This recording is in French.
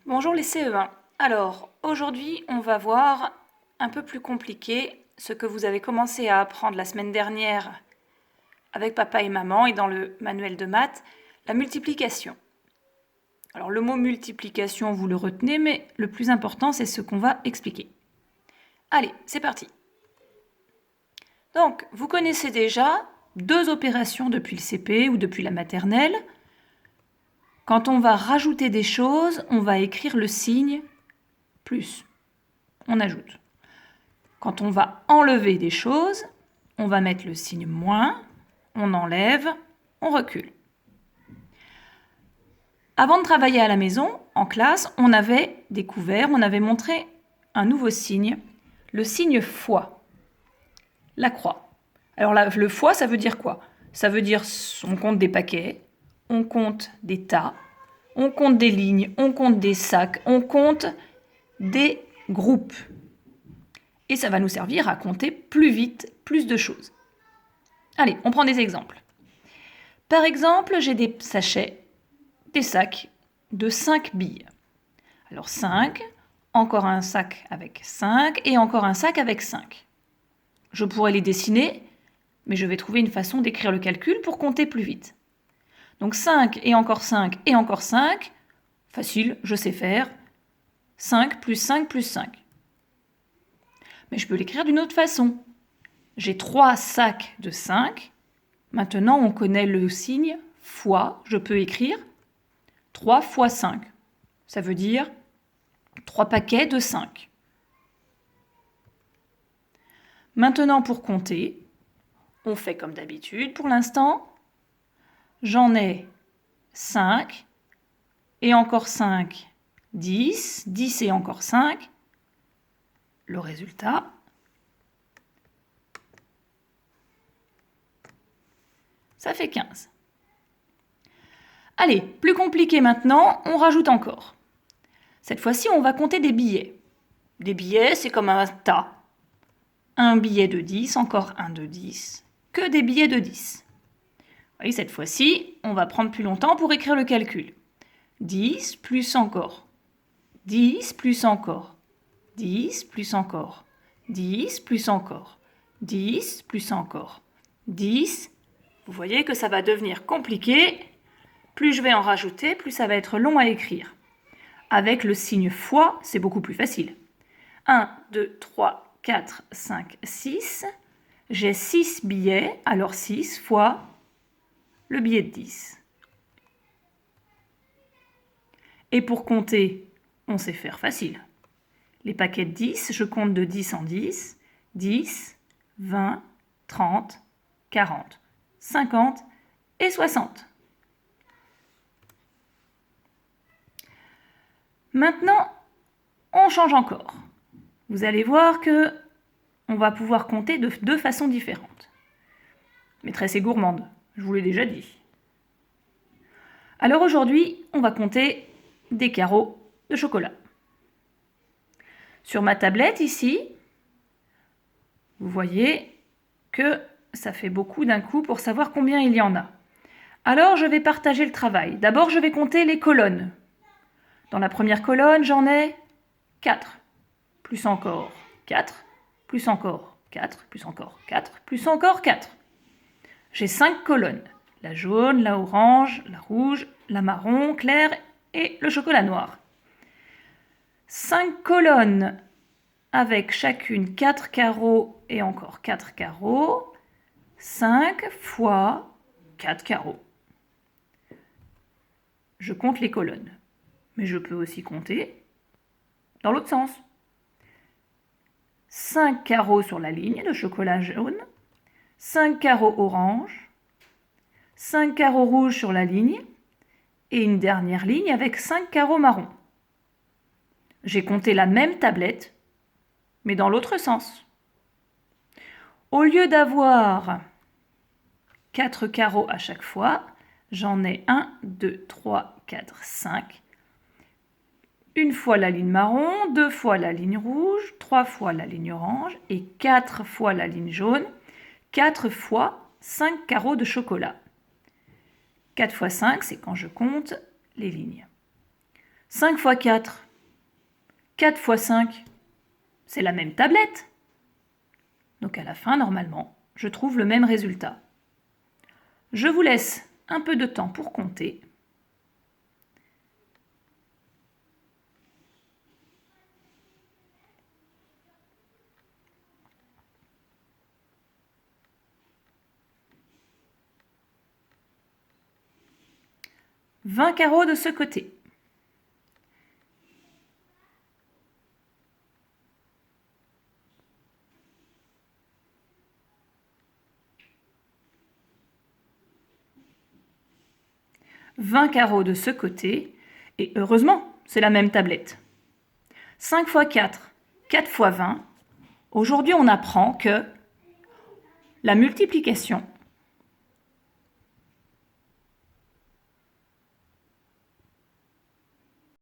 Bonjour les CE1. Alors, aujourd'hui, on va voir un peu plus compliqué ce que vous avez commencé à apprendre la semaine dernière avec papa et maman et dans le manuel de maths, la multiplication. Alors, le mot multiplication, vous le retenez, mais le plus important, c'est ce qu'on va expliquer. Allez, c'est parti. Donc, vous connaissez déjà deux opérations depuis le CP ou depuis la maternelle. Quand on va rajouter des choses, on va écrire le signe plus. On ajoute. Quand on va enlever des choses, on va mettre le signe moins, on enlève, on recule. Avant de travailler à la maison, en classe, on avait découvert, on avait montré un nouveau signe, le signe fois, la croix. Alors là, le fois, ça veut dire quoi? Ça veut dire on compte des paquets, on compte des tas, on compte des lignes, on compte des sacs, on compte des groupes. Et ça va nous servir à compter plus vite, plus de choses. Allez, on prend des exemples. Par exemple, j'ai des sachets, des sacs de 5 billes. Alors 5, encore un sac avec 5 et encore un sac avec 5. Je pourrais les dessiner, mais je vais trouver une façon d'écrire le calcul pour compter plus vite. Donc 5 et encore 5 et encore 5, facile, je sais faire. 5 plus 5 plus 5. Mais je peux l'écrire d'une autre façon. J'ai 3 sacs de 5. Maintenant, on connaît le signe fois. Je peux écrire 3 fois 5. Ça veut dire 3 paquets de 5. Maintenant, pour compter, on fait comme d'habitude pour l'instant. J'en ai 5 et encore 5, 10, 10 et encore 5. Le résultat, ça fait 15. Allez, plus compliqué maintenant, on rajoute encore. Cette fois-ci, on va compter des billets. Des billets, c'est comme un tas. Un billet de 10, encore un de 10, que des billets de 10. Vous voyez, cette fois-ci, on va prendre plus longtemps pour écrire le calcul. 10 plus encore. 10 plus encore. 10 plus encore. 10 plus encore. 10 plus encore. 10. Vous voyez que ça va devenir compliqué. Plus je vais en rajouter, plus ça va être long à écrire. Avec le signe fois, c'est beaucoup plus facile. 1, 2, 3, 4, 5, 6. J'ai 6 billets, alors 6 fois le billet de 10. Et pour compter, on sait faire facile. Les paquets de 10, je compte de 10 en 10. 10, 20, 30, 40, 50 et 60. Maintenant, on change encore. Vous allez voir que on va pouvoir compter de deux façons différentes. Maîtresse est gourmande, je vous l'ai déjà dit. Alors aujourd'hui, on va compter des carreaux de chocolat. Sur ma tablette ici, vous voyez que ça fait beaucoup d'un coup pour savoir combien il y en a. Alors je vais partager le travail. D'abord, je vais compter les colonnes. Dans la première colonne, j'en ai 4, plus encore 4, plus encore 4, plus encore 4, plus encore 4. J'ai 5 colonnes. La jaune, la orange, la rouge, la marron claire et le chocolat noir. 5 colonnes avec chacune 4 carreaux et encore 4 carreaux. 5 fois 4 carreaux. Je compte les colonnes, mais je peux aussi compter dans l'autre sens. 5 carreaux sur la ligne de chocolat jaune, 5 carreaux orange, 5 carreaux rouges sur la ligne et une dernière ligne avec 5 carreaux marron. J'ai compté la même tablette, mais dans l'autre sens. Au lieu d'avoir 4 carreaux à chaque fois, j'en ai 1, 2, 3, 4, 5. Une fois la ligne marron, 2 fois la ligne rouge, 3 fois la ligne orange et 4 fois la ligne jaune, 4 fois 5 carreaux de chocolat. 4 fois 5, c'est quand je compte les lignes. 5 fois 4, 4 fois 5, c'est la même tablette. Donc à la fin, normalement, je trouve le même résultat. Je vous laisse un peu de temps pour compter. « 20 carreaux de ce côté. « 20 carreaux de ce côté. Et heureusement, c'est la même tablette. 5 fois 4, 4 fois 20. Aujourd'hui, on apprend que la multiplication